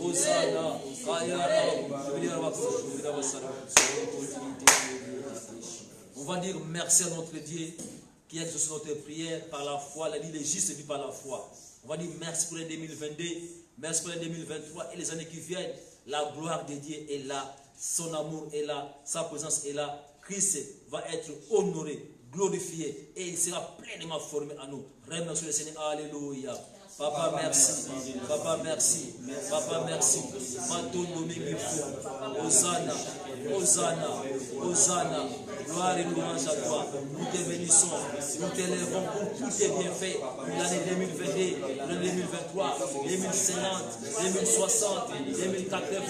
Hosanna. On va dire merci à notre Dieu qui aide sur notre prière par la foi. La vie est juste vit par la foi. On va dire merci pour l'année 2022, merci pour l'année 2023 et les années qui viennent. La gloire de Dieu est là, son amour est là, sa présence est là. Christ va être honoré, glorifié et il sera pleinement formé à nous. Remercions sur le Seigneur. Alléluia. Papa, merci. Papa, merci. Papa, merci. Hosanna. Hosanna. Hosanna. Gloire et louange à toi. Nous te bénissons. Nous t'élèvons pour tous tes bienfaits. Pour l'année 2022, l'année 2023, 2050, 2060, 2080.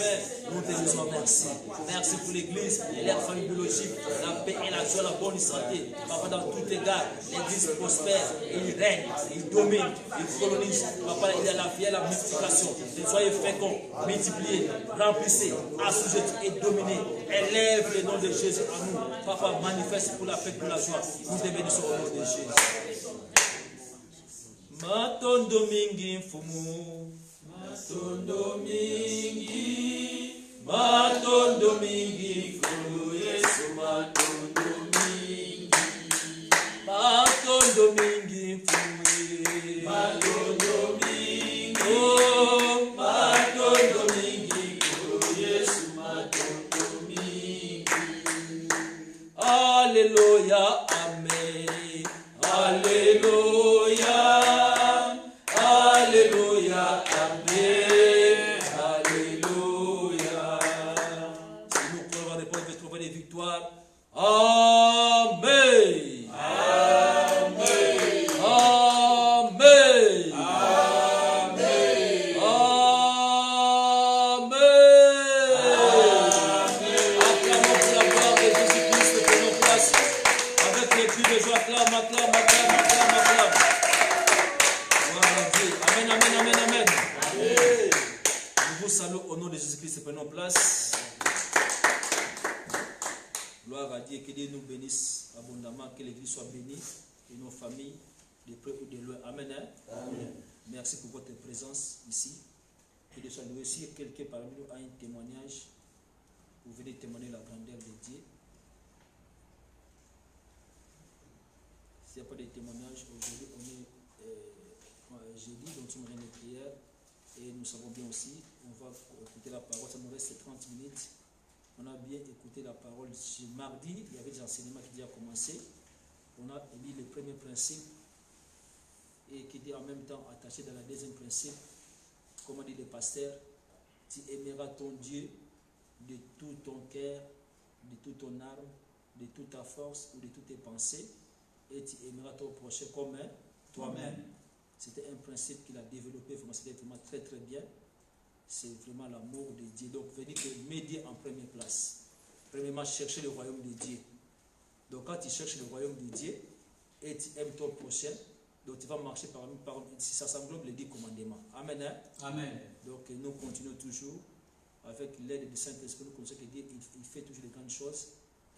Nous te disons merci. Merci pour l'église et la famille biologique. La paix et la joie, la bonne santé. Papa, dans tous les gars, l'église prospère. Et il règne, il domine, il colonise. Papa, il y a la vie et la multiplication. Soyez féconds, multipliez, remplissez, assujettez et dominez. Élève le nom de Jésus à nous. Papa, manifeste pour la paix, pour la joie. Nous te bénissons au nom de Jésus. Matondo mingi fumu. Matondo mingi. Matondo mingi fumu. Yesu matondo mingi. Matondo mingi fumu. Matondo mingi. Oh, matondo mingi fumu. Yesu matondo mingi. Alléluia, amen. Alléluia. Alléluia, amen. Alléluia. Si nous pouvons répondre, je vais trouver des victoires. Amen. Amen. Amen. Amen. Acclamons pour la gloire de Jésus-Christ pour nos places. Avec les cris de joie, acclame, acclame, acclame, acclame, acclame. Gloire à Dieu. Amen, amen, amen, amen. Amen. Nous vous saluons au nom de Jésus-Christ pour nos places. Gloire à Dieu, que Dieu nous bénisse abondamment, que l'Église soit bénie et nos familles, de près ou de loin. Amen. Amen. Merci pour votre présence ici. Que Dieu soit loué. Si quelqu'un parmi nous a un témoignage, vous venez témoigner la grandeur de Dieu. S'il n'y a pas de témoignage, aujourd'hui on est jeudi, donc nous sommes en prière et nous savons bien aussi, on va écouter la parole, ça nous reste 30 minutes. On a bien écouté la parole. Mardi, il y avait des enseignements qui ont commencé. On a mis le premier principe et qui était en même temps attaché dans le deuxième principe. Comme dit le pasteur, tu aimeras ton Dieu de tout ton cœur, de toute ton âme, de toute ta force ou de toutes tes pensées, et tu aimeras ton prochain comme toi-même. C'était un principe qu'il a développé, c'était vraiment très très bien. C'est vraiment l'amour de Dieu. Donc, venez te médier en première place. Premièrement, chercher le royaume de Dieu. Donc, quand tu cherches le royaume de Dieu et tu aimes ton prochain, donc tu vas marcher par si ça s'englobe les 10 commandements. Amen. Hein? Amen. Donc, nous continuons toujours avec l'aide du Saint-Esprit. Nous connaissons que Dieu il fait toujours de grandes choses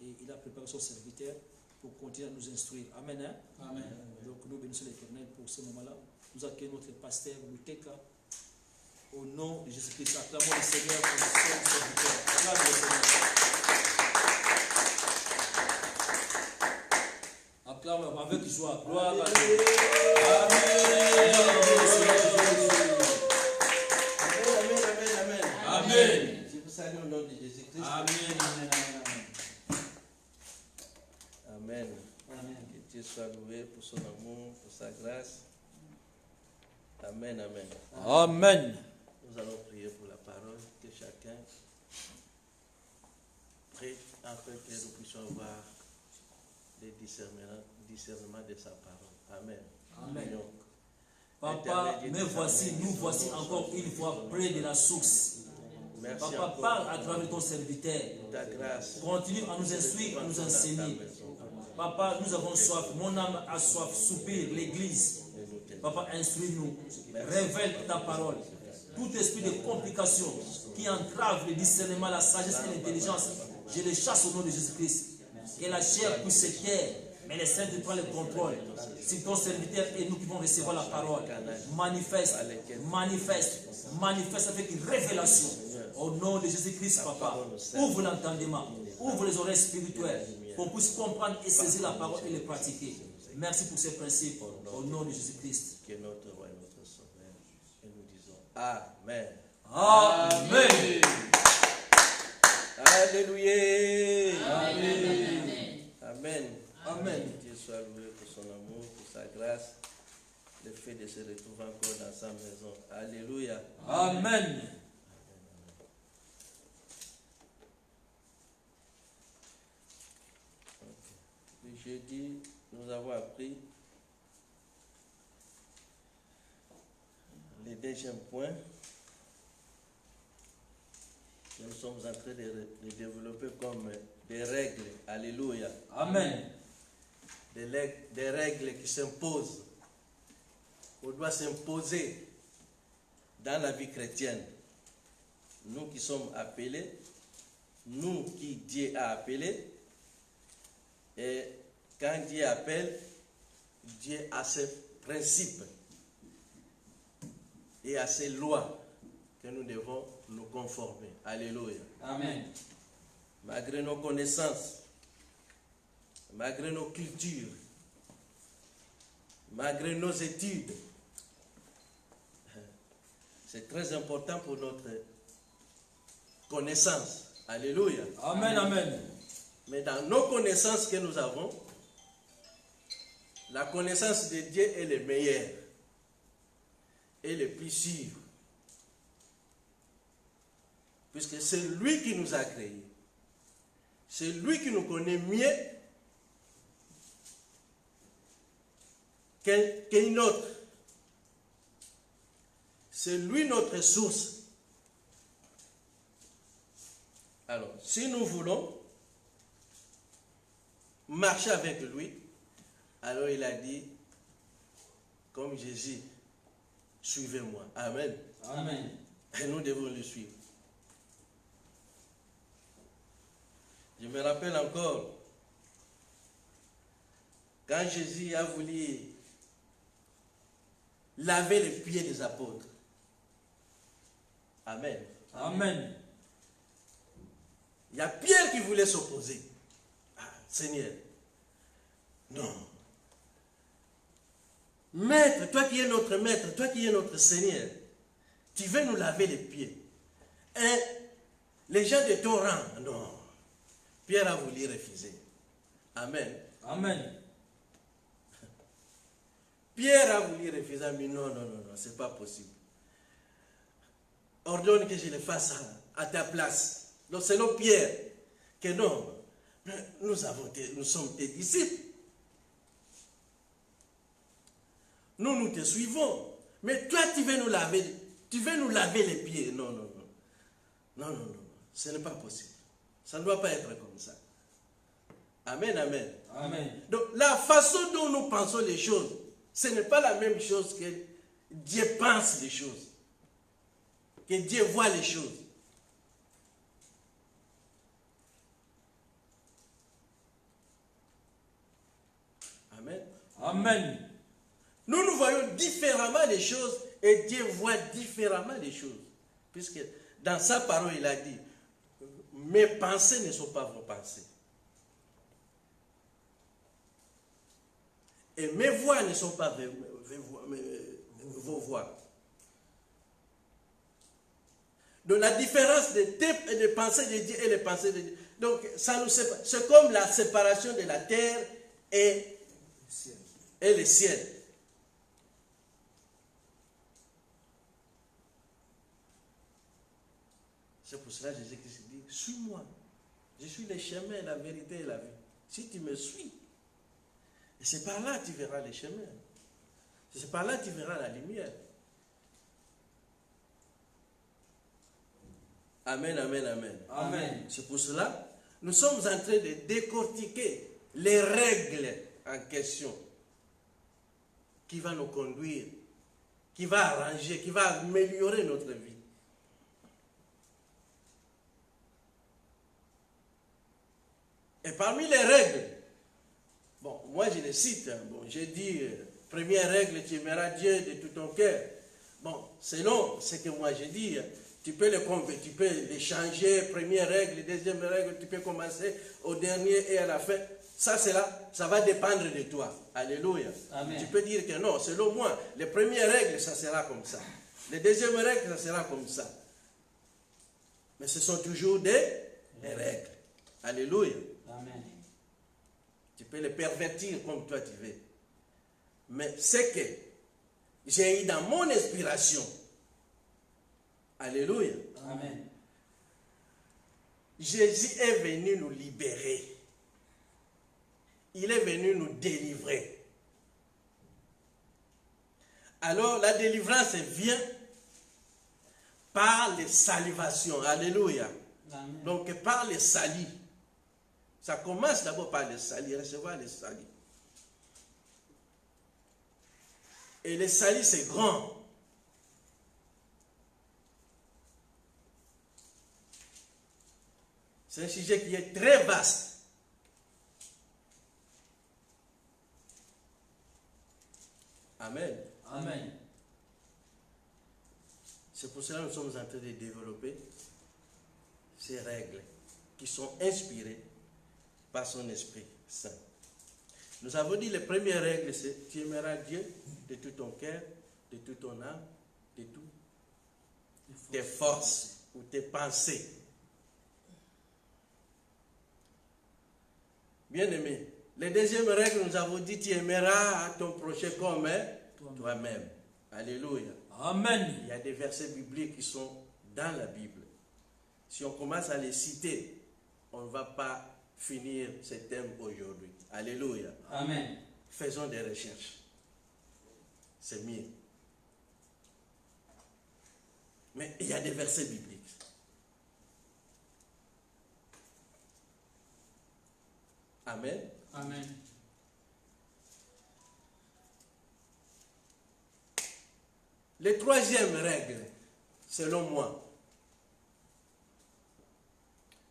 et il a préparé son serviteur pour continuer à nous instruire. Amen. Hein? Amen. Donc, nous bénissons l'Éternel pour ce moment-là. Nous accueillons notre pasteur Luteka. Au nom de Jésus-Christ, acclamons le Seigneur pour son serviteur. Acclamons le Seigneur. Acclamons avec joie. Gloire à Dieu. Amen. Amen, amen, amen. Amen. Je vous salue au nom de Jésus-Christ. Amen. Amen. Amen. Que Dieu soit loué pour son amour, pour sa grâce. Amen, amen. Amen. Nous allons prier pour la parole, que chacun prie afin que nous puissions avoir les discernements de sa parole. Amen. Amen. Papa, mais voici, nous voici encore une fois près de la source. Merci. Papa, parle à travers ton serviteur. Ta grâce. Continue à nous instruire, à nous enseigner. Papa, nous avons soif. Mon âme a soif. Soupire l'église. Papa, instruis-nous. Révèle ta parole. Tout esprit de complication qui entrave le discernement, la sagesse et l'intelligence, je les chasse au nom de Jésus-Christ. Que la chair puisse se taire. Mais les saints prennent le contrôle. C'est ton serviteur et nous qui vont recevoir la parole. Manifeste, manifeste, manifeste avec une révélation. Au nom de Jésus-Christ, Papa, ouvre l'entendement, ouvre les oreilles spirituelles pour qu'on puisse comprendre et saisir la parole et les pratiquer. Merci pour ces principes. Au nom de Jésus-Christ. Qui est notre roi et notre sauveur. Et nous disons Amen. Amen. Alléluia. Amen. Amen. Amen. Dieu soit loué pour son amour, pour sa grâce, le fait de se retrouver encore dans sa maison. Alléluia. Amen. Le jeudi, nous avons appris le deuxième point que nous sommes en train de développer comme des règles. Alléluia. Amen. Des règles qui s'imposent. On doit s'imposer dans la vie chrétienne. Nous qui sommes appelés, nous qui Dieu a appelés, et quand Dieu appelle, Dieu a ses principes et a ses lois que nous devons nous conformer. Alléluia. Amen. Malgré nos connaissances, malgré nos cultures, malgré nos études, c'est très important pour notre connaissance. Alléluia. Amen. Amen. Mais dans nos connaissances que nous avons, la connaissance de Dieu est le meilleur et le plus sûr. Puisque c'est lui qui nous a créés. C'est lui qui nous connaît mieux qu'un autre. C'est lui notre source. Alors, si nous voulons marcher avec lui, alors il a dit, comme Jésus, suivez-moi. Amen. Amen. Et nous devons le suivre. Je me rappelle encore, quand Jésus a voulu laver les pieds des apôtres. Amen. Amen. Il y a Pierre qui voulait s'opposer. Ah, Seigneur, non. Maître, toi qui es notre maître, toi qui es notre Seigneur, tu veux nous laver les pieds. Et les gens de ton rang, non. Pierre a voulu refuser. Amen. Amen. Pierre a voulu refuser, mais non, c'est pas possible. Ordonne que je le fasse à ta place. Donc selon Pierre, que non, nous sommes tes disciples. Nous te suivons. Mais toi, tu veux nous laver les pieds. Non. Ce n'est pas possible. Ça ne doit pas être comme ça. Amen, amen. Amen. Donc la façon dont nous pensons les choses, ce n'est pas la même chose que Dieu pense les choses. Que Dieu voit les choses. Amen. Amen. Nous voyons différemment les choses et Dieu voit différemment les choses. Puisque dans sa parole, il a dit, mes pensées ne sont pas vos pensées. Et mes voix ne sont pas vos voix. Donc la différence des pensées de Dieu et les pensées de Dieu. Donc ça nous sépare. C'est comme la séparation de la terre et le ciel. C'est pour cela que Jésus-Christ dit, suis-moi. Je suis le chemin, la vérité et la vie. Si tu me suis, et c'est par là que tu verras les chemins. C'est par là que tu verras la lumière. Amen, amen, amen. Amen. C'est pour cela, nous sommes en train de décortiquer les règles en question qui va nous conduire, qui va arranger, qui va améliorer notre vie. Et parmi les règles, Bon, moi je les cite. Bon, j'ai dit, première règle, tu aimeras Dieu de tout ton cœur. Bon, selon ce que moi j'ai dit, tu peux les changer, première règle, deuxième règle, tu peux commencer au dernier et à la fin. Ça, c'est là, ça va dépendre de toi. Alléluia. Amen. Tu peux dire que non, selon moi, les premières règles, ça sera comme ça. Les deuxièmes règles, ça sera comme ça. Mais ce sont toujours des règles. Alléluia. Amen. Tu peux les pervertir comme toi tu veux. Mais c'est que j'ai eu dans mon inspiration. Alléluia. Amen. Jésus est venu nous libérer. Il est venu nous délivrer. Alors la délivrance vient par les salivations. Alléluia. Amen. Donc par les salis. Ça commence d'abord par les salis, recevoir les salis. Et les salis, c'est grand. C'est un sujet qui est très vaste. Amen. Amen. C'est pour cela que nous sommes en train de développer ces règles qui sont inspirées par son Esprit Saint. Nous avons dit les premières règles, c'est tu aimeras Dieu de tout ton cœur, de toute ton âme, de toutes tes forces ou tes pensées. Bien-aimé, les deuxièmes règles, nous avons dit tu aimeras ton prochain comme toi-même. Alléluia. Amen. Il y a des versets bibliques qui sont dans la Bible. Si on commence à les citer, on ne va pas finir ce thème aujourd'hui. Alléluia. Amen. Faisons des recherches. C'est mieux. Mais il y a des versets bibliques. Amen. Amen. Les troisième règle, selon moi,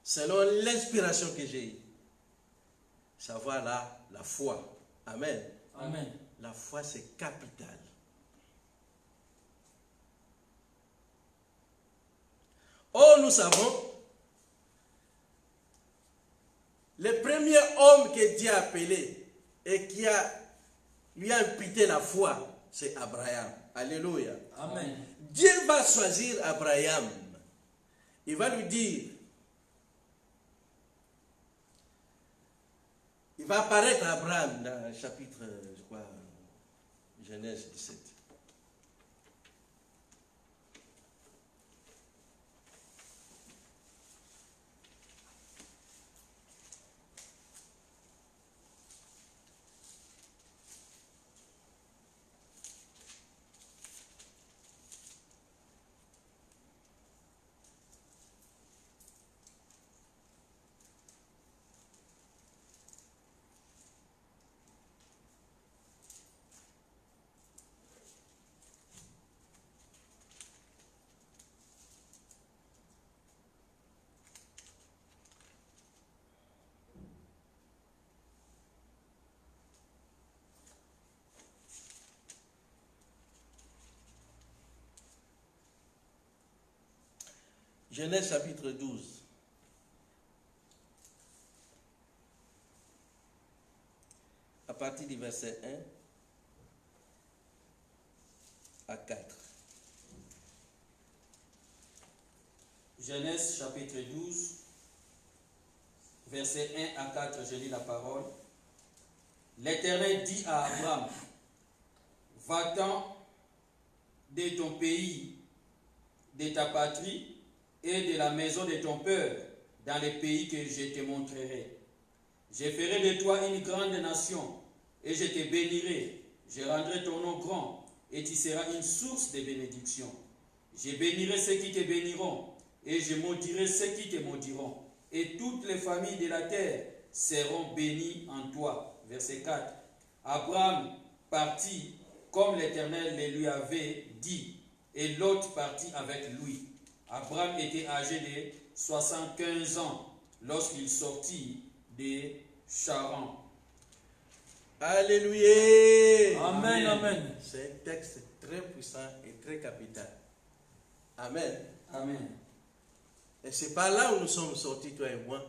selon l'inspiration que j'ai eue, savoir la foi. Amen. Amen. La foi, c'est capital. Or, nous savons, le premier homme que Dieu a appelé et qui lui a imputé la foi, c'est Abraham. Alléluia. Amen. Dieu va choisir Abraham. Il va lui dire, il va apparaître à Abraham dans le chapitre, je crois, Genèse 17. Genèse chapitre 12. À partir du verset 1 à 4. Genèse chapitre 12, verset 1 à 4, je lis la parole. L'Éternel dit à Abraham, va-t'en de ton pays, de ta patrie et de la maison de ton père, dans les pays que je te montrerai. Je ferai de toi une grande nation, et je te bénirai. Je rendrai ton nom grand, et tu seras une source de bénédiction. Je bénirai ceux qui te béniront, et je maudirai ceux qui te maudiront. Et toutes les familles de la terre seront bénies en toi. Verset 4. Abraham partit comme l'Éternel le lui avait dit, et Lot partit avec lui. Abraham était âgé de 75 ans lorsqu'il sortit de Charan. Alléluia. Amen, amen. C'est un texte très puissant et très capital. Amen. Amen. Et c'est par là où nous sommes sortis, toi et moi,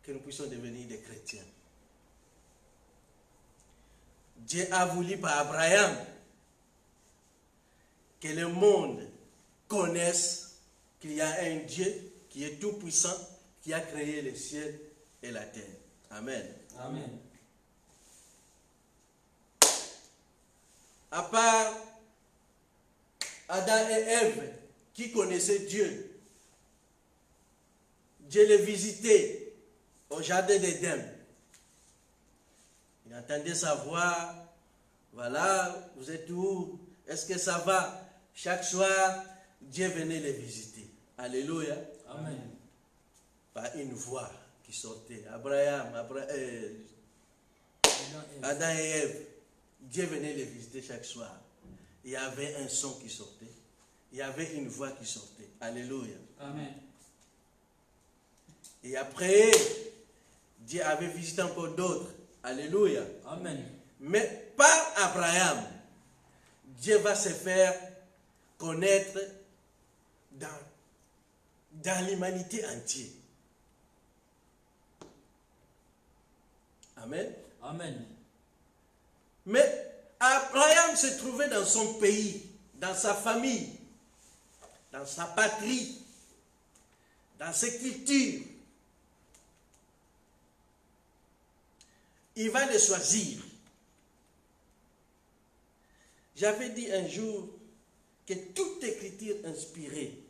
que nous puissions devenir des chrétiens. Dieu a voulu par Abraham que le monde connaisse qu'il y a un Dieu qui est tout puissant, qui a créé le ciel et la terre. Amen. Amen. À part Adam et Ève qui connaissaient Dieu, Dieu les visitait au jardin d'Éden. Il entendait sa voix. Voilà, vous êtes où? Est-ce que ça va? Chaque soir, Dieu venait les visiter. Alléluia. Amen. Par une voix qui sortait. Adam et Ève. Dieu venait les visiter chaque soir. Il y avait un son qui sortait. Il y avait une voix qui sortait. Alléluia. Amen. Et après, Dieu avait visité encore d'autres. Alléluia. Amen. Mais par Abraham, Dieu va se faire connaître dans l'humanité entière. Amen. Amen. Mais Abraham se trouvait dans son pays, dans sa famille, dans sa patrie, dans ses cultures. Il va les choisir. J'avais dit un jour que toute écriture inspirée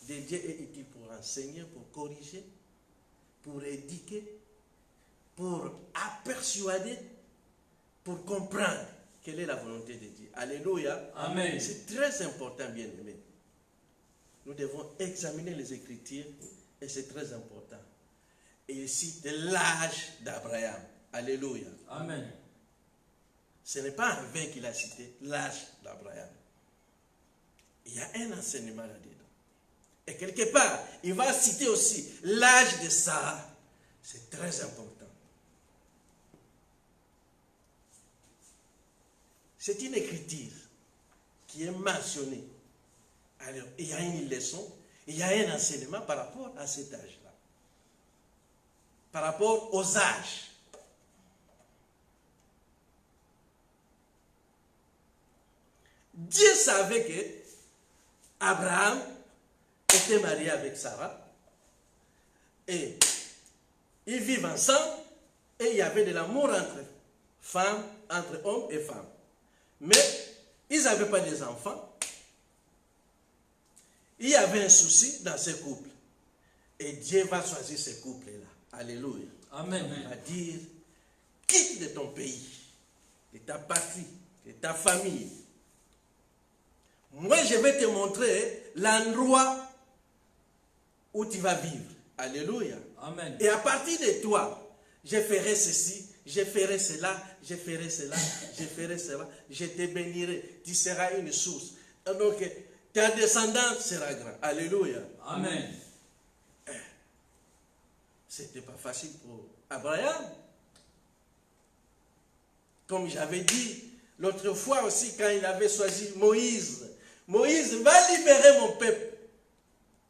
de Dieu est utile pour enseigner, pour corriger, pour éduquer, pour apersuader, pour comprendre quelle est la volonté de Dieu. Alléluia. Amen. C'est très important, bien-aimé. Nous devons examiner les Écritures et c'est très important. Et ici, de l'âge d'Abraham. Alléluia. Amen. Ce n'est pas un vain qu'il a cité, l'âge d'Abraham. Il y a un enseignement là-dedans. Et quelque part, il va citer aussi l'âge de Sarah. C'est très important. C'est une écriture qui est mentionnée. Alors, il y a une leçon, il y a un enseignement par rapport à cet âge-là. Par rapport aux âges. Dieu savait que Abraham était marié avec Sarah et ils vivent ensemble et il y avait de l'amour entre femmes, entre hommes et femmes. Mais ils n'avaient pas des enfants. Il y avait un souci dans ce couple. Et Dieu va choisir ce couple-là. Alléluia. Amen. Il va dire, quitte de ton pays, de ta patrie, de ta famille. Moi, je vais te montrer l'endroit où tu vas vivre. Alléluia. Amen. Et à partir de toi, je ferai ceci, je ferai cela, je ferai cela, je ferai cela. Je te bénirai. Tu seras une source. Donc, ta descendance sera grande. Alléluia. Amen. C'était pas facile pour Abraham. Comme j'avais dit l'autre fois aussi, quand il avait choisi Moïse. Moïse, va libérer mon peuple.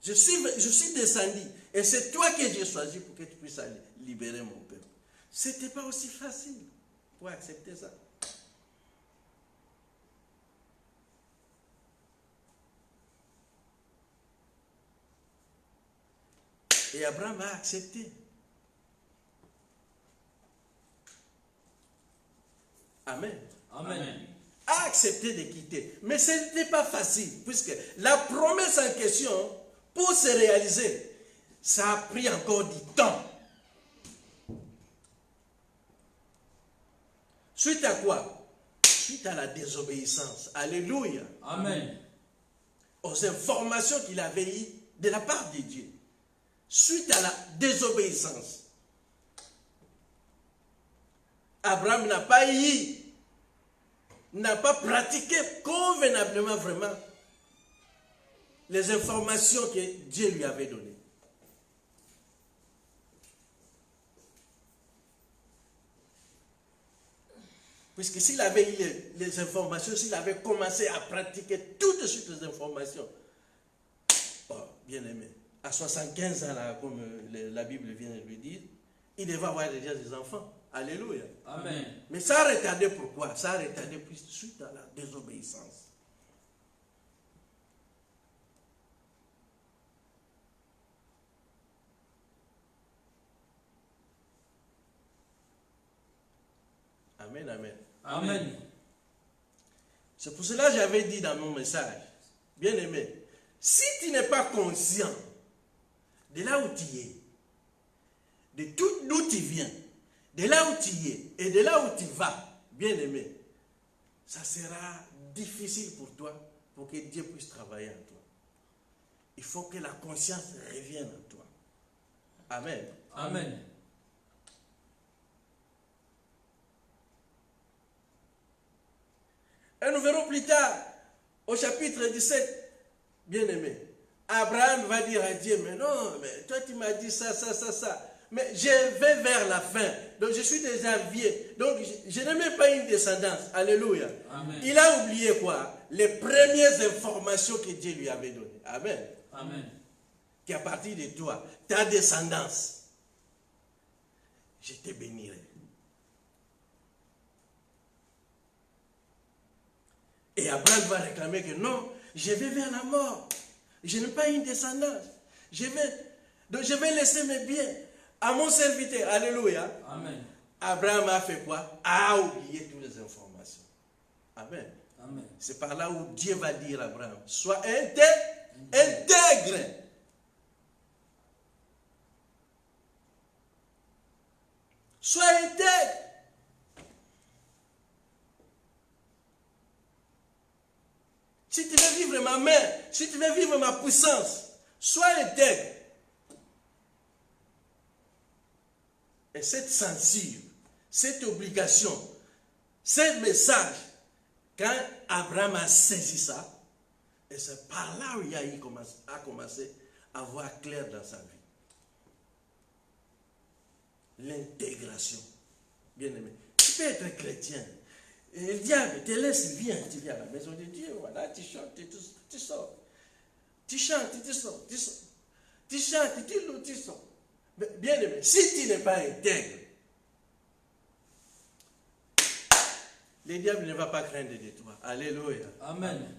Je suis descendu. Et c'est toi que j'ai choisi pour que tu puisses aller libérer mon peuple. Ce n'était pas aussi facile pour accepter ça. Et Abraham a accepté. Amen. Amen. A accepté de quitter. Mais ce n'était pas facile, puisque la promesse en question, pour se réaliser, ça a pris encore du temps. Suite à quoi? Suite à la désobéissance. Alléluia. Amen. Aux informations qu'il avait eues de la part de Dieu. Suite à la désobéissance. Abraham n'a pas pratiqué convenablement vraiment les informations que Dieu lui avait données. Puisque s'il avait eu les informations, s'il avait commencé à pratiquer tout de suite les informations, oh, bien aimé, à 75 ans, là, comme la Bible vient de lui dire, il devait avoir déjà des enfants. Alléluia. Amen. Mais ça a retardé pourquoi? Ça a retardé plus suite à la désobéissance. Amen, amen. Amen. C'est pour cela que j'avais dit dans mon message, bien aimé, si tu n'es pas conscient de là où tu es, de tout d'où tu viens, de là où tu es et de là où tu vas, bien aimé, ça sera difficile pour toi pour que Dieu puisse travailler en toi. Il faut que la conscience revienne en toi. Amen. Amen. Et nous verrons plus tard, au chapitre 17, bien aimé, Abraham va dire à Dieu, mais non, mais toi tu m'as dit ça. Mais je vais vers la fin. Donc je suis déjà vieux. Donc je n'ai même pas une descendance. Alléluia. Amen. Il a oublié quoi? Les premières informations que Dieu lui avait données. Amen. Amen. Qu'à partir de toi, ta descendance, je te bénirai. Et Abraham va réclamer que non, je vais vers la mort. Je n'ai pas une descendance. Donc je vais laisser mes biens à mon serviteur. Alléluia. Amen. Abraham a fait quoi? A oublié toutes les informations. Amen. Amen. C'est par là où Dieu va dire à Abraham, sois intègre. Sois intègre. Si tu veux vivre ma main, si tu veux vivre ma puissance, sois intègre. Et cette censure, cette obligation, ce message, quand Abraham a saisi ça, et c'est par là où il a commencé à voir clair dans sa vie. L'intégration. Bien aimé. Tu peux être chrétien. Et le diable te laisse, viens à la maison de Dieu, voilà, tu chantes, tu sors. Tu chantes, tu sors, tu sors. Tu chantes, tu loues, tu sors. Mais bien aimé, si tu n'es pas intègre, le diable ne va pas craindre de toi. Alléluia. Amen.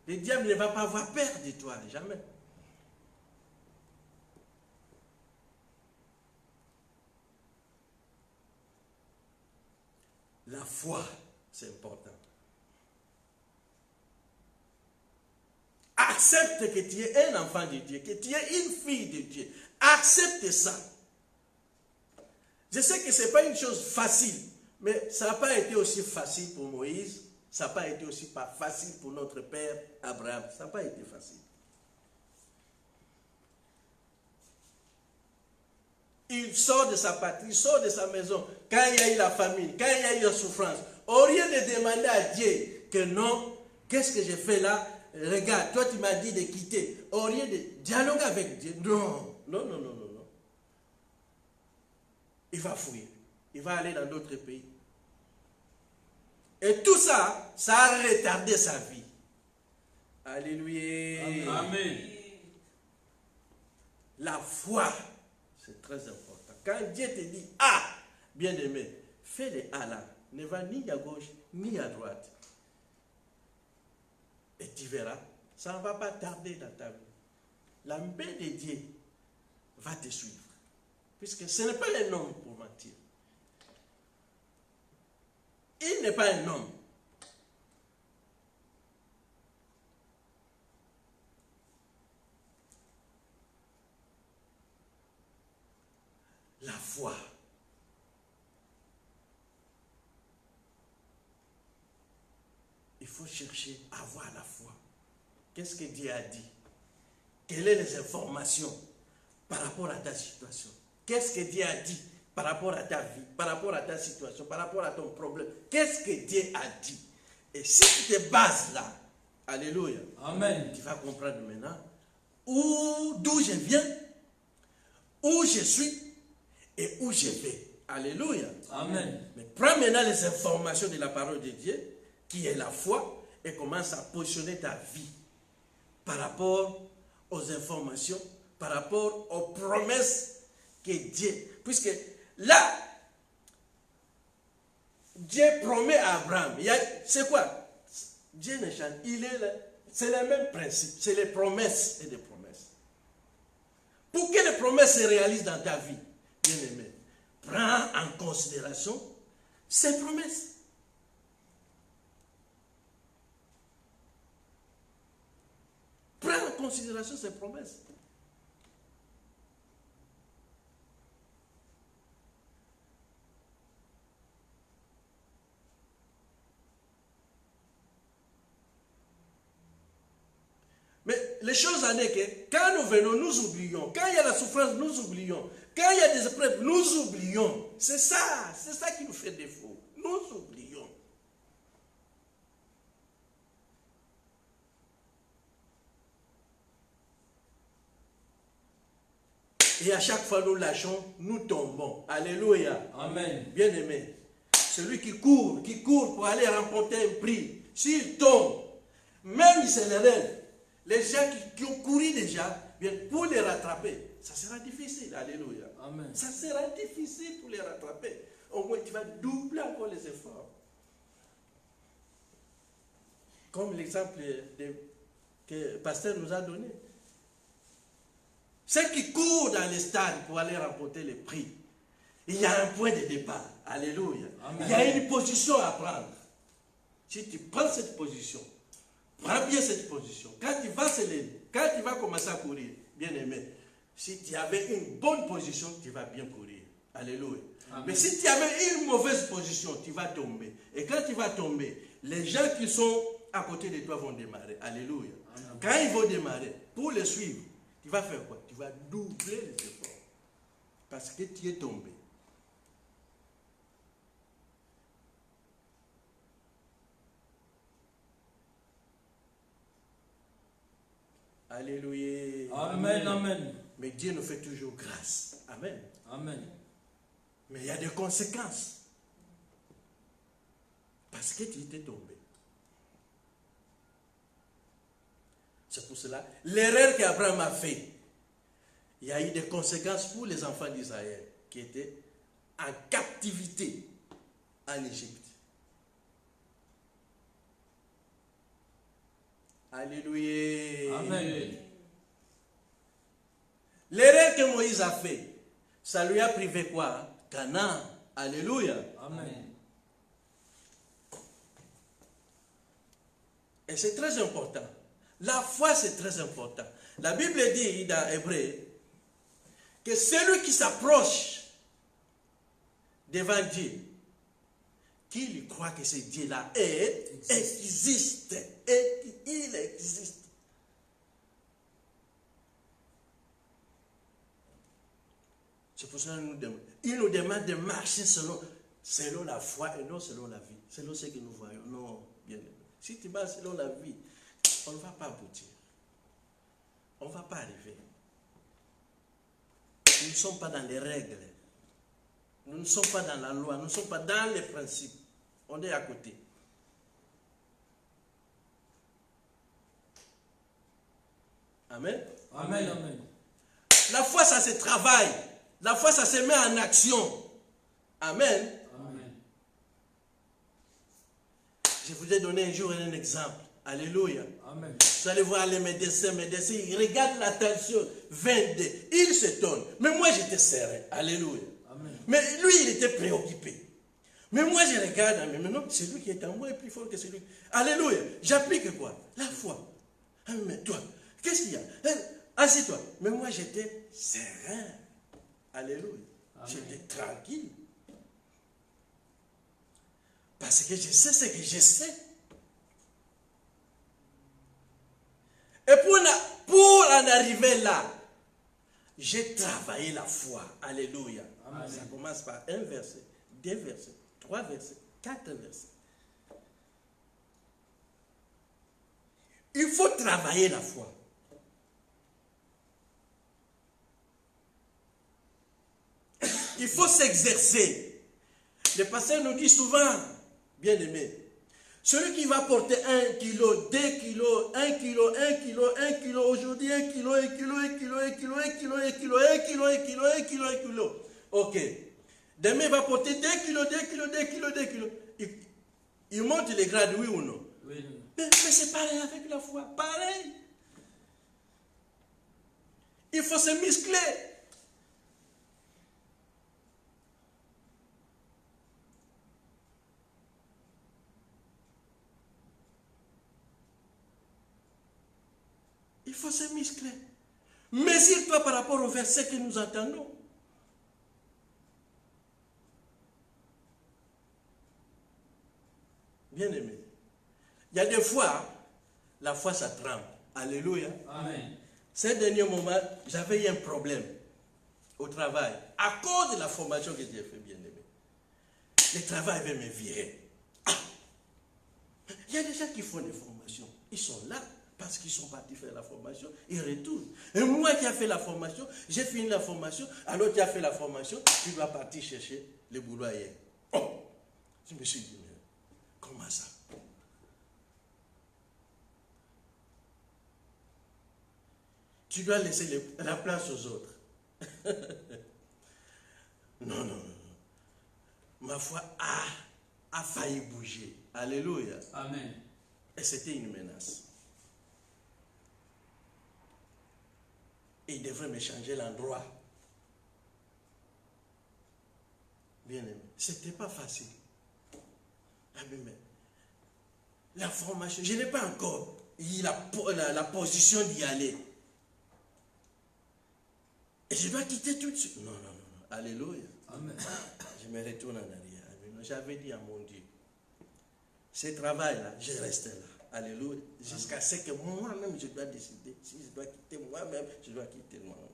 Le diable ne va pas avoir peur de toi, jamais. La foi, c'est important. Accepte que tu es un enfant de Dieu, que tu es une fille de Dieu. Accepte ça. Je sais que ce n'est pas une chose facile, mais ça n'a pas été aussi facile pour Moïse, ça n'a pas été aussi pas facile pour notre père Abraham. Ça n'a pas été facile. Il sort de sa patrie, il sort de sa maison. Quand il y a eu la famine, quand il y a eu la souffrance, au lieu de demander à Dieu que non, qu'est-ce que j'ai fait là? Regarde, toi tu m'as dit de quitter. Au lieu de dialoguer avec Dieu, non. Il va fuir. Il va aller dans d'autres pays. Et tout ça, ça a retardé sa vie. Alléluia. Amen. La foi, c'est très important. Quand Dieu te dit A, bien aimé, fais le A là. Ne va ni à gauche, ni à droite. Et tu verras, ça ne va pas tarder dans ta vie. La main de Dieu va te suivre. Puisque ce n'est pas un homme pour mentir. Il n'est pas un homme. La foi. Il faut chercher à avoir la foi. Qu'est-ce que Dieu a dit? Quelles sont les informations par rapport à ta situation? Qu'est-ce que Dieu a dit par rapport à ta vie, par rapport à ta situation, par rapport à ton problème? Qu'est-ce que Dieu a dit? Et si tu te bases là, alléluia, Amen. tu vas comprendre maintenant d'où je viens, où je suis et où je vais. Alléluia. Amen. Mais prends maintenant les informations de la parole de Dieu, qui est la foi, et commence à positionner ta vie par rapport aux informations, par rapport aux promesses que Dieu... Puisque là, Dieu promet à Abraham. C'est quoi? Dieu ne change. C'est le même principe. C'est les promesses et des promesses. Pour que les promesses se réalisent dans ta vie, bien aimé, prends en considération ces promesses. Prends en considération ces promesses. Mais les choses en est que quand nous venons, nous oublions. Quand il y a la souffrance, nous oublions. Quand il y a des épreuves, nous oublions. C'est ça qui nous fait défaut. Nous oublions. Et à chaque fois nous lâchons, nous tombons. Alléluia. Amen. Bien-aimé, celui qui court pour aller remporter un prix, s'il tombe, même il se relève, les gens qui ont couru déjà, bien, pour les rattraper, ça sera difficile. Alléluia. Amen. Ça sera difficile pour les rattraper. Au moins, tu vas doubler encore les efforts. Comme l'exemple que le pasteur nous a donné. Ceux qui courent dans les stades pour aller remporter les prix, il y a un point de départ. Alléluia. Amen. Il y a une position à prendre. Si tu prends cette position, prends bien cette position. Quand tu vas se lever, quand tu vas commencer à courir, bien aimé, si tu avais une bonne position, tu vas bien courir. Alléluia. Amen. Mais si tu avais une mauvaise position, tu vas tomber. Et quand tu vas tomber, les gens qui sont à côté de toi vont démarrer. Alléluia. Amen. Quand ils vont démarrer, pour les suivre, tu vas faire quoi? Tu vas doubler les efforts. Parce que tu es tombé. Alléluia. Amen. Amen. Mais Dieu nous fait toujours grâce. Amen. Amen. Mais il y a des conséquences. Parce que tu étais tombé. C'est pour cela, l'erreur qu'Abraham a fait, il y a eu des conséquences pour les enfants d'Israël qui étaient en captivité en Égypte. Alléluia. Amen. L'erreur que Moïse a fait, ça lui a privé quoi? Canaan. Alléluia. Amen. Et c'est très important. La foi, c'est très important. La Bible dit dans Hébreu que celui qui s'approche devant Dieu, qu'il croit que ce Dieu-là existe. Et il existe. C'est pour ça qu'il nous demande de marcher selon la foi et non selon la vie. Selon ce que nous voyons. Non, bien aimé. Si tu marches selon la vie, on ne va pas aboutir. On ne va pas arriver. Nous ne sommes pas dans les règles. Nous ne sommes pas dans la loi. Nous ne sommes pas dans les principes. On est à côté. Amen. Amen. Amen. La foi, ça se travaille. La foi, ça se met en action. Amen. Amen. Je vous ai donné un jour un exemple. Alléluia. Amen. Vous allez voir les médecins, ils regardent la tension 22. Ils s'étonnent. Mais moi, j'étais serein. Alléluia. Amen. Mais lui, il était préoccupé. Mais moi, je regarde, mais non, c'est lui qui est en moi est plus fort que celui. Alléluia. J'applique quoi? La foi. Ah, mais toi, qu'est-ce qu'il y a? Assieds-toi. Mais moi, j'étais serein. Alléluia. Amen. J'étais tranquille. Parce que je sais ce que je sais. Et pour en arriver là, j'ai travaillé la foi. Alléluia. Amen. Ça commence par un verset, 2 versets, 3 versets, 4 versets. Il faut travailler la foi. Il faut s'exercer. Les pasteurs nous disent souvent, bien aimé, celui qui va porter 1 kilo, 2 kilos, 1 kilo, 1 kilo, 1 kilo, aujourd'hui 1 kilo, 1 kilo, 1 kilo, 1 kilo, 1 kilo, 1 kilo, 1 kilo, 1 kilo, 1 kilo, 1 kilo. Ok. Demain, il va porter 2 kilos, 2 kilos, 2 kilos, 2 kilos. Il monte les grades, oui ou non? Oui. Mais c'est pareil avec la foi, pareil. Il faut se muscler. Il faut se muscler. Mesure-toi par rapport au verset que nous entendons. Bien aimé. Il y a des fois, la foi, ça tremble. Alléluia. Amen. Ces derniers moments, j'avais eu un problème au travail. À cause de la formation que j'ai fait, bien aimé. Le travail avait me virer. Ah! Il y a des gens qui font des formations. Ils sont là parce qu'ils sont partis faire la formation. Ils retournent. Et moi qui ai fait la formation, j'ai fini la formation. Alors tu as fait la formation, tu dois partir chercher le boulot ailleurs. Oh! Je me suis dit, mais comment ça? Tu dois laisser la place aux autres. Non, non, non. Ma foi a failli bouger. Alléluia. Amen. Et c'était une menace. Et il devrait me changer l'endroit. Bien aimé. C'était pas facile. Ah, mais la formation, je n'ai pas encore eu la position d'y aller. Et je dois quitter tout de suite. Non, non, non. Alléluia. Amen. Je me retourne en arrière. J'avais dit à mon Dieu, ce travail-là, je reste là. Alléluia. Jusqu'à ce que moi-même, je dois décider. Si je dois quitter moi-même, je dois quitter moi-même.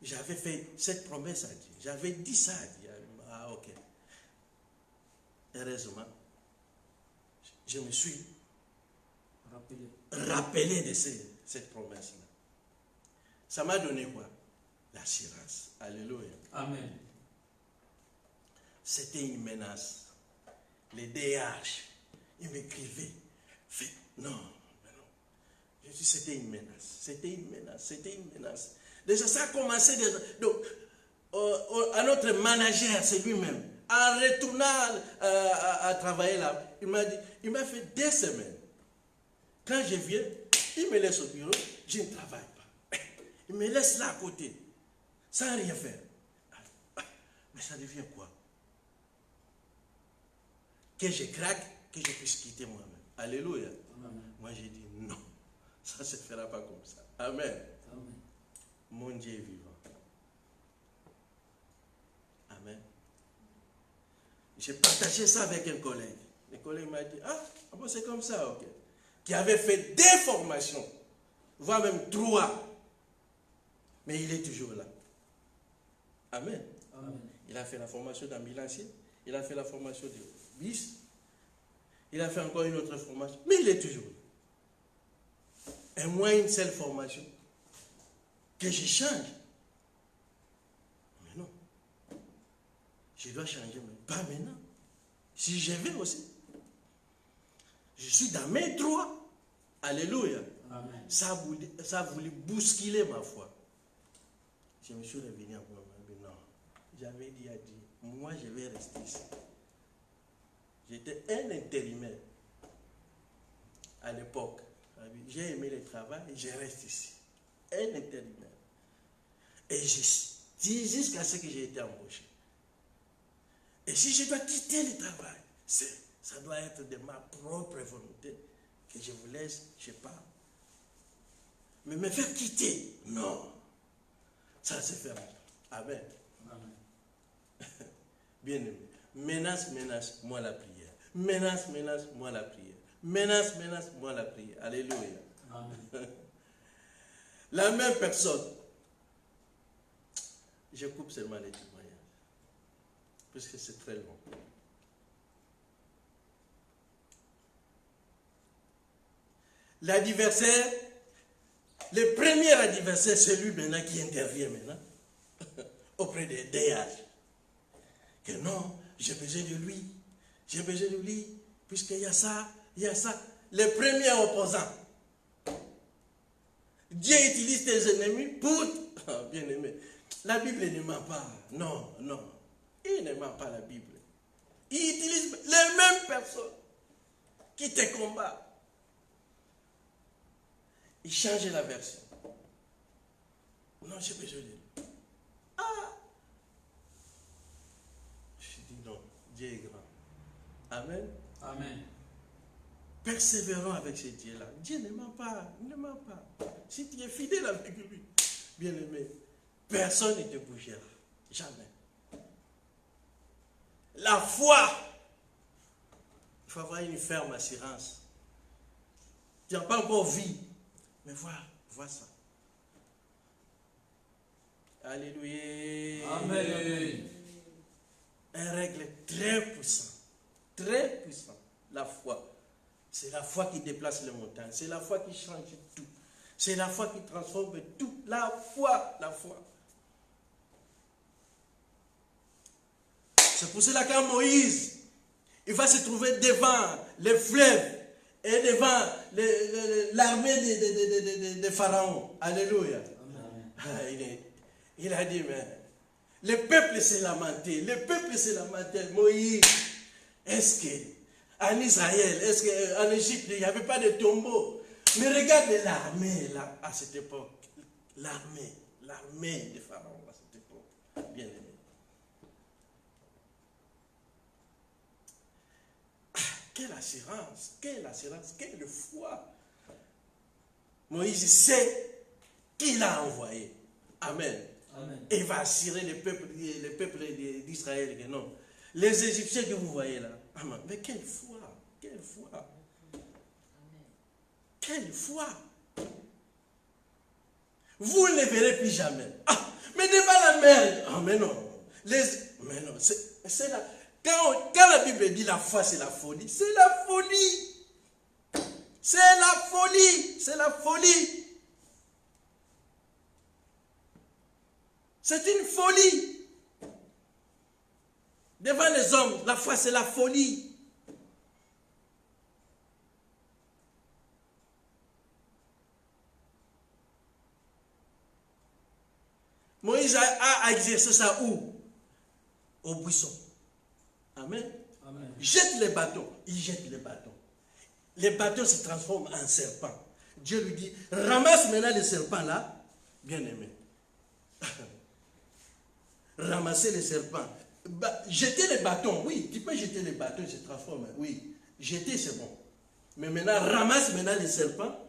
J'avais fait cette promesse à Dieu. J'avais dit ça à Dieu. Ah, ok. Heureusement, je me suis rappelé de cette promesse-là. Ça m'a donné quoi? L'assurance. Alléluia. Amen. C'était une menace. Les DH, ils m'écrivaient. Non, mais non. Je dis, c'était une menace. C'était une menace. C'était une menace. Déjà, ça a commencé déjà. Donc, à notre manager, c'est lui-même. En retournant à travailler là, il m'a dit, il m'a fait 2 semaines. Quand je viens, il me laisse au bureau, je ne travaille pas. Il me laisse là à côté, sans rien faire. Mais ça devient quoi? Que je craque, que je puisse quitter moi-même. Alléluia. Amen. Moi j'ai dit non, ça ne se fera pas comme ça. Amen. Amen. Mon Dieu est vivant. Amen. J'ai partagé ça avec un collègue. Le collègue m'a dit, ah bon, c'est comme ça, ok. Qui avait fait 2 formations, voire même 3. Mais il est toujours là. Amen. Amen. Il a fait la formation d'ambulancier, il a fait la formation de bis, il a fait encore une autre formation, mais il est toujours là. Et moi, une seule formation, que je change. Mais non. Je dois changer, mais pas maintenant. Si je vais aussi. Je suis dans mes droits. Alléluia. Amen. Ça a voulu bousculer ma foi. Je me suis revenu à moi-même. Non. J'avais dit à Dieu, moi je vais rester ici. J'étais un intérimaire à l'époque. J'ai aimé le travail et je reste ici. Un intérimaire. Et je dis jusqu'à ce que j'ai été embauché. Et si je dois quitter le travail, ça doit être de ma propre volonté que je vous laisse, je pars. Mais me faire quitter, non. Ça se fait. Amen. Amen. Bien aimé. Menace, menace, moi la prière. Menace, menace, moi la prière. Menace, menace, moi la prière. Alléluia. Amen. La même personne. Je coupe seulement les témoignages. Puisque c'est très long. L'adversaire, le premier adversaire, c'est lui maintenant qui intervient maintenant. auprès des déirs. Que non, j'ai besoin de lui. J'ai besoin de lui. Puisqu'il y a ça, il y a ça. Les premiers opposants. Dieu utilise tes ennemis pour... bien aimé. La Bible ne ment pas. Non, non. Il ne ment pas la Bible. Il utilise les mêmes personnes qui te combattent. Il change la version. Non, j'ai besoin de lui. Ah! Je dis non, Dieu est grand. Amen. Amen. Persévérons avec ce Dieu-là. Dieu ne ment pas, il ne ment pas. Si tu es fidèle avec lui, bien aimé, personne ne te bougera. Jamais. La foi, il faut avoir une ferme assurance. Tu n'as pas encore vu, mais vois ça. Alléluia. Amen. Un règle très puissant. Très puissant. La foi. C'est la foi qui déplace les montagnes. C'est la foi qui change tout. C'est la foi qui transforme tout. La foi. La foi. C'est pour cela qu'en Moïse, il va se trouver devant les fleuves et devant l'armée de Pharaon. Alléluia. Il a dit, mais le peuple s'est lamenté. Le peuple s'est lamenté. Moïse, est-ce qu'en Israël, est-ce qu'en Égypte, il n'y avait pas de tombeau? Mais regarde l'armée là, à cette époque. L'armée de Pharaon à cette époque. Bien aimé. Quelle assurance, quelle foi. Moïse sait qui l'a envoyé. Amen. Amen. Et il va assurer le peuple d'Israël que non. Les Égyptiens que vous voyez là. Amen. Mais quelle foi, quelle foi. Quelle foi. Vous ne les verrez plus jamais. Ah, mais devant la mer. Ah, mais non. Mais non, c'est là. Quand la Bible dit la foi, c'est la folie. C'est la folie. C'est la folie. C'est la folie. C'est une folie. Devant les hommes, la foi, c'est la folie. Moïse a exercé ça où? Au buisson. Amen. Amen. Jette les bâtons. Il jette les bâtons. Les bâtons se transforment en serpents. Dieu lui dit, ramasse maintenant les serpents là, bien aimé. Ramasser les serpents. Jeter les bâtons, oui, tu peux jeter les bâtons, ils se transforment, oui. Jeter, c'est bon. Mais maintenant, ramasse maintenant les serpents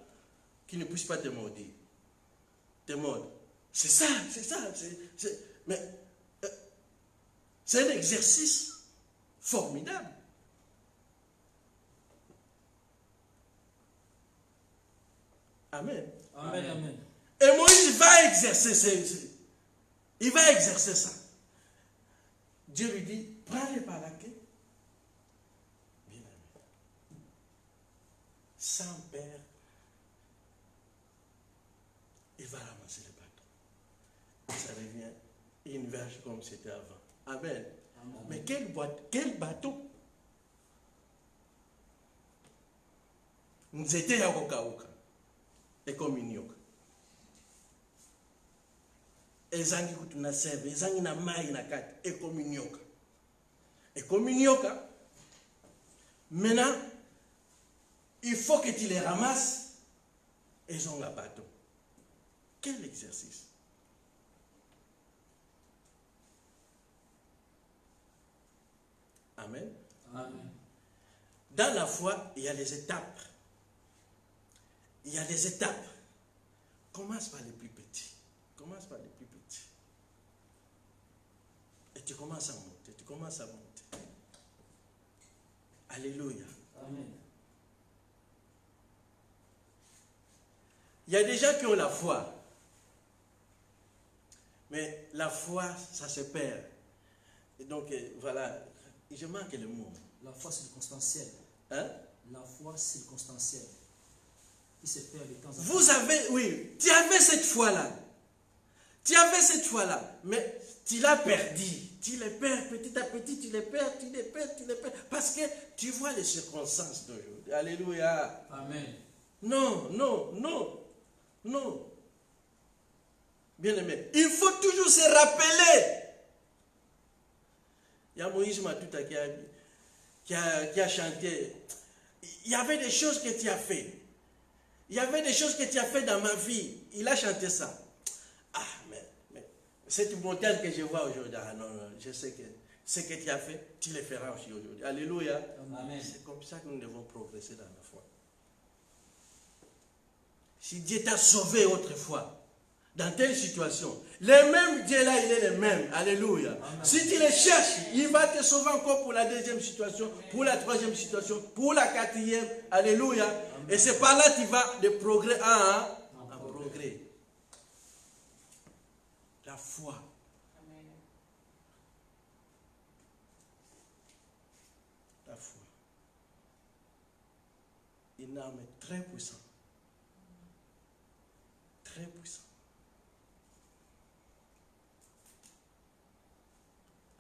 qui ne puissent pas te mordre. Te mordre. C'est ça. Mais c'est un exercice formidable. Amen. Amen. Amen. Et Moïse va exercer ça. Dieu lui dit, prends-les par la queue. Bien aimé. Sans père, il va ramasser les bâtons. Et ça devient une verge comme c'était avant. Amen. Amen. Mais quel bateau? Nous étions à Okauka. Et comme une yoka. Ezangi kutuna seve, ezangi na mai na kati, et comme une yoka. Et comme une yoka, maintenant, il faut que tu les ramasses, et ils ont la bateau. Quel exercice! Amen. Amen. Dans la foi, il y a les étapes. Il y a des étapes. Commence par les plus petits. Commence par les plus petits. Et tu commences à monter. Tu commences à monter. Alléluia. Amen. Il y a des gens qui ont la foi. Mais la foi, ça se perd. Et donc, voilà. Je manque le mot. La foi circonstancielle. Hein? La foi circonstancielle. Qui se perd de temps en temps. Vous avez, oui, tu avais cette foi-là. Tu avais cette foi-là. Mais tu l'as perdu. Tu les perds petit à petit, tu les perds. Parce que tu vois les circonstances d'aujourd'hui. Alléluia. Amen. Non. Bien-aimé, il faut toujours se rappeler. Il y a Moïse Matouta qui a chanté. Il y avait des choses que tu as fait. Il y avait des choses que tu as fait dans ma vie. Il a chanté ça. Ah, mais cette montagne que je vois aujourd'hui, ah non, je sais que ce que tu as fait, tu le feras aussi aujourd'hui. Alléluia. Amen. C'est comme ça que nous devons progresser dans la foi. Si Dieu t'a sauvé autrefois, dans telle situation, le même Dieu là, il est le même. Alléluia. Amen. Si tu le cherches, il va te sauver encore pour la deuxième situation, pour la troisième situation, pour la quatrième. Alléluia. Amen. Et c'est par là que tu vas de progrès en progrès. La foi. Amen. La foi. Une arme très puissante. Très puissante.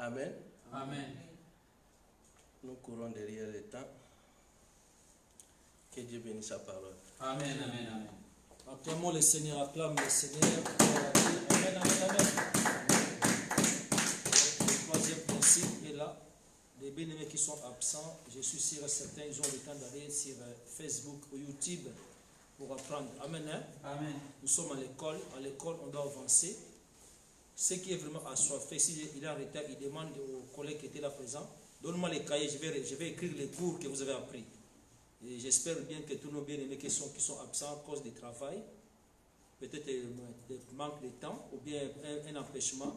Amen. Amen. Nous courons derrière le temps. Que Dieu bénisse sa parole. Amen, amen, amen. Acclamons le Seigneur, acclame le Seigneur. Amen, amen, amen. Le troisième principe est là. Les bien-aimés qui sont absents, je suis sûr que certains ils ont le temps d'aller sur Facebook ou YouTube pour apprendre. Amen. Hein? Amen. Nous sommes à l'école. À l'école, on doit avancer. Ce qui est vraiment assoiffé, si il est en retard, il demande aux collègues qui étaient là présents, donne-moi les cahiers, je vais écrire les cours que vous avez appris. Et j'espère bien que tous nos bien-aimés qui sont absents à cause du travail, peut-être des manque de temps ou bien un empêchement,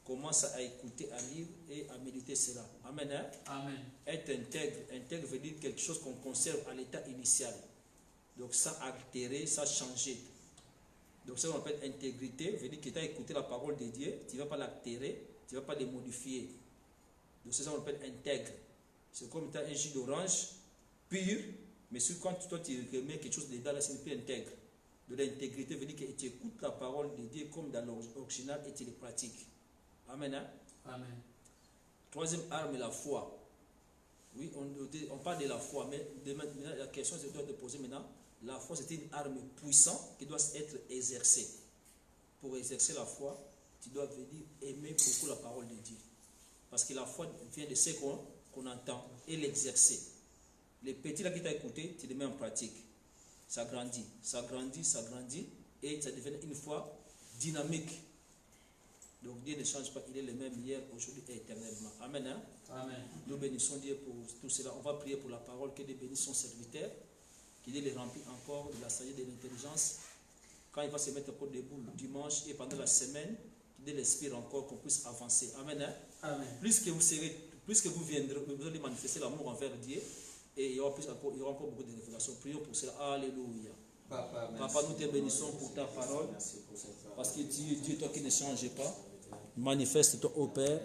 commencent à écouter, à lire et à méditer cela. Amen. Hein? Amen. Être intègre veut dire quelque chose qu'on conserve à l'état initial. Donc ça altérer, ça changer. Donc ça on appelle intégrité, veut dire que tu as écouté la parole de Dieu, tu ne vas pas l'altérer, tu ne vas pas les modifier. Donc c'est ça on appelle intègre. C'est comme tu as un jus d'orange pur, mais quand toi tu remets quelque chose dedans, là c'est plus intègre. De l'intégrité veut dire que tu écoutes la parole de Dieu comme dans l'original et tu les pratiques. Amen. Hein? Amen. Troisième arme est la foi. Oui, on parle de la foi, mais maintenant, la question que je dois te poser maintenant, la foi c'est une arme puissante qui doit être exercée. Pour exercer la foi, tu dois venir aimer beaucoup la parole de Dieu. Parce que la foi vient de ce qu'on entend et l'exercer. Les petits là qui t'ont écouté, tu les mets en pratique. Ça grandit, et ça devient une foi dynamique. Donc Dieu ne change pas, il est le même hier, aujourd'hui et éternellement. Amen. Hein? Amen. Nous bénissons Dieu pour tout cela. On va prier pour la parole, que Dieu bénisse son serviteur, que Dieu les remplit encore de la sagesse et de l'intelligence. Quand il va se mettre encore debout le dimanche et pendant la semaine, que Dieu l'inspire encore, qu'on puisse avancer. Amen. Hein? Amen. Plus que vous viendrez, vous allez manifester l'amour envers Dieu, et il y aura encore beaucoup de révélations. Prions pour cela. Alléluia. Papa, nous te bénissons pour ta parole, parce que Dieu, toi qui ne changes pas, manifeste-toi au Père.